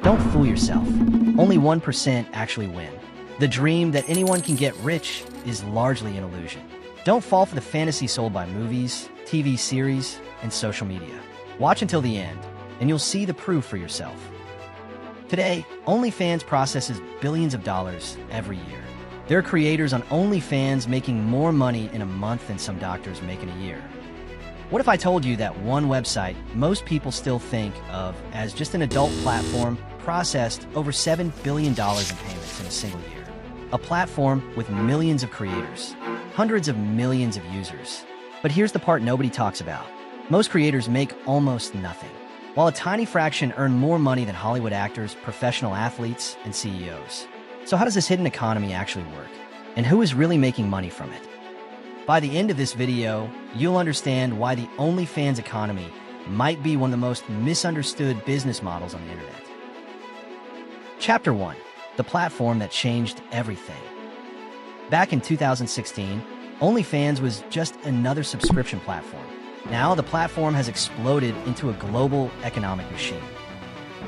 Don't fool yourself. Only 1% actually win. The dream that anyone can get rich is largely an illusion. Don't fall for the fantasy sold by movies, TV series, and social media. Watch until the end, and you'll see the proof for yourself. Today, OnlyFans processes billions of dollars every year. There are creators on OnlyFans making more money in a month than some doctors make in a year. What if I told you that one website most people still think of as just an adult platform processed over $7 billion in payments in a single year? A platform with millions of creators, hundreds of millions of users. But here's the part nobody talks about. Most creators make almost nothing, while a tiny fraction earn more money than Hollywood actors, professional athletes, and CEOs. So how does this hidden economy actually work? And who is really making money from it? By the end of this video, you'll understand why the OnlyFans economy might be one of the most misunderstood business models on the internet. Chapter 1. The platform that changed everything. Back in 2016, OnlyFans was just another subscription platform. Now the platform has exploded into a global economic machine.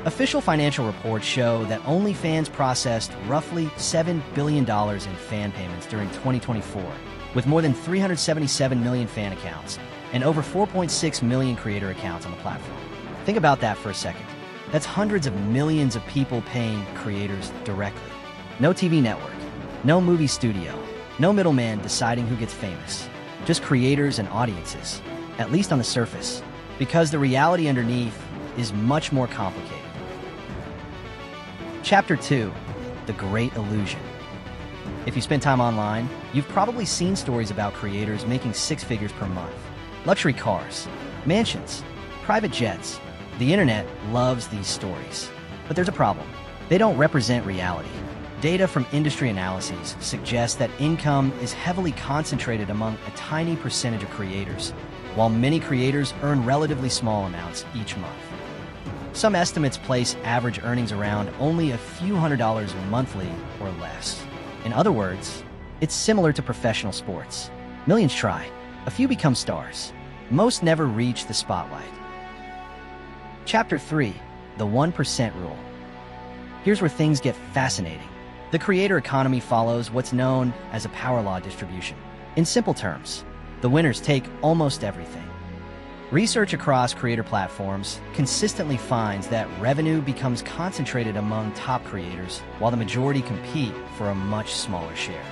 Official financial reports show that OnlyFans processed roughly $7 billion in fan payments during 2024, with more than 377 million fan accounts and over 4.6 million creator accounts on the platform. Think about that for a second. That's hundreds of millions of people paying creators directly. No TV network, no movie studio, no middleman deciding who gets famous. Just creators and audiences, at least on the surface, because the reality underneath is much more complicated. Chapter 2. The Great Illusion. If you spend time online, you've probably seen stories about creators making six figures per month. Luxury cars, mansions, private jets. The internet loves these stories. But there's a problem. They don't represent reality. Data from industry analyses suggests that income is heavily concentrated among a tiny percentage of creators, while many creators earn relatively small amounts each month. Some estimates place average earnings around only a few $100s monthly or less. In other words, it's similar to professional sports. Millions try, a few become stars. Most never reach the spotlight. Chapter 3. The 1% Rule. Here's where things get fascinating. The creator economy follows what's known as a power law distribution. In simple terms, the winners take almost everything. Research across creator platforms consistently finds that revenue becomes concentrated among top creators, while the majority compete for a much smaller share.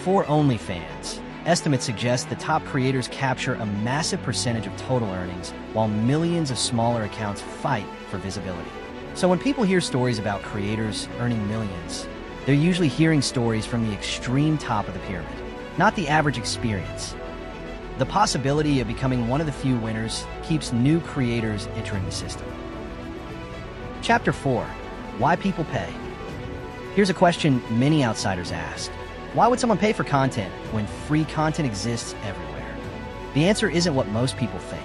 For OnlyFans, estimates suggest the top creators capture a massive percentage of total earnings, while millions of smaller accounts fight for visibility. So when people hear stories about creators earning millions, they're usually hearing stories from the extreme top of the pyramid, not the average experience. The possibility of becoming one of the few winners keeps new creators entering the system. Chapter 4. Why people pay. Here's a question many outsiders ask. Why would someone pay for content when free content exists everywhere? The answer isn't what most people think.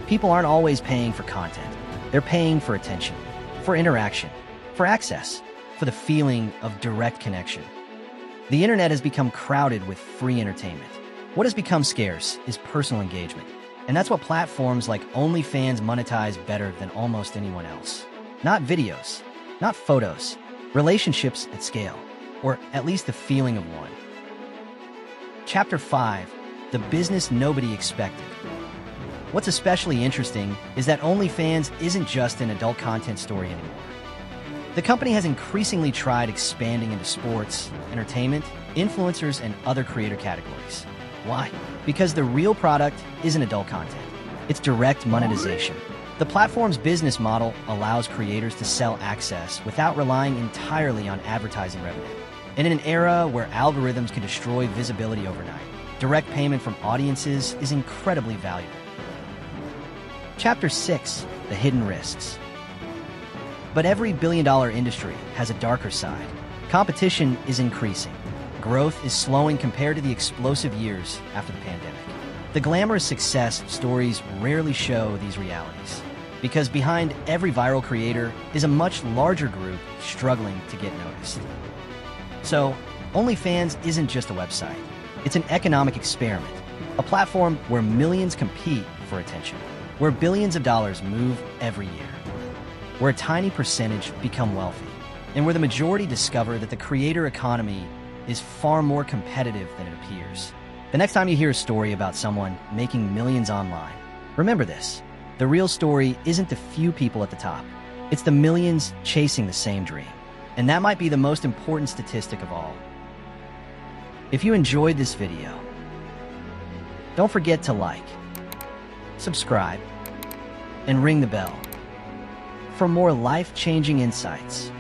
People aren't always paying for content. They're paying for attention, for interaction, for access, for the feeling of direct connection. The internet has become crowded with free entertainment. What has become scarce is personal engagement. And that's what platforms like OnlyFans monetize better than almost anyone else. Not videos, not photos, relationships at scale, or at least the feeling of one. Chapter 5. The Business Nobody Expected. What's especially interesting is that OnlyFans isn't just an adult content story anymore. The company has increasingly tried expanding into sports, entertainment, influencers, and other creator categories. Why? Because the real product isn't adult content. It's direct monetization. The platform's business model allows creators to sell access without relying entirely on advertising revenue. And in an era where algorithms can destroy visibility overnight, direct payment from audiences is incredibly valuable. Chapter 6. The Hidden Risks. But every billion-dollar industry has a darker side. Competition is increasing. Growth is slowing compared to the explosive years after the pandemic. The glamorous success stories rarely show these realities, because behind every viral creator is a much larger group struggling to get noticed. So, OnlyFans isn't just a website. It's an economic experiment, a platform where millions compete for attention, where billions of dollars move every year. where a tiny percentage become wealthy, and where the majority discover that the creator economy is far more competitive than it appears. The next time you hear a story about someone making millions online, remember this: the real story isn't the few people at the top, it's the millions chasing the same dream. And that might be the most important statistic of all. If you enjoyed this video, don't forget to like, subscribe, and ring the bell for more life-changing insights.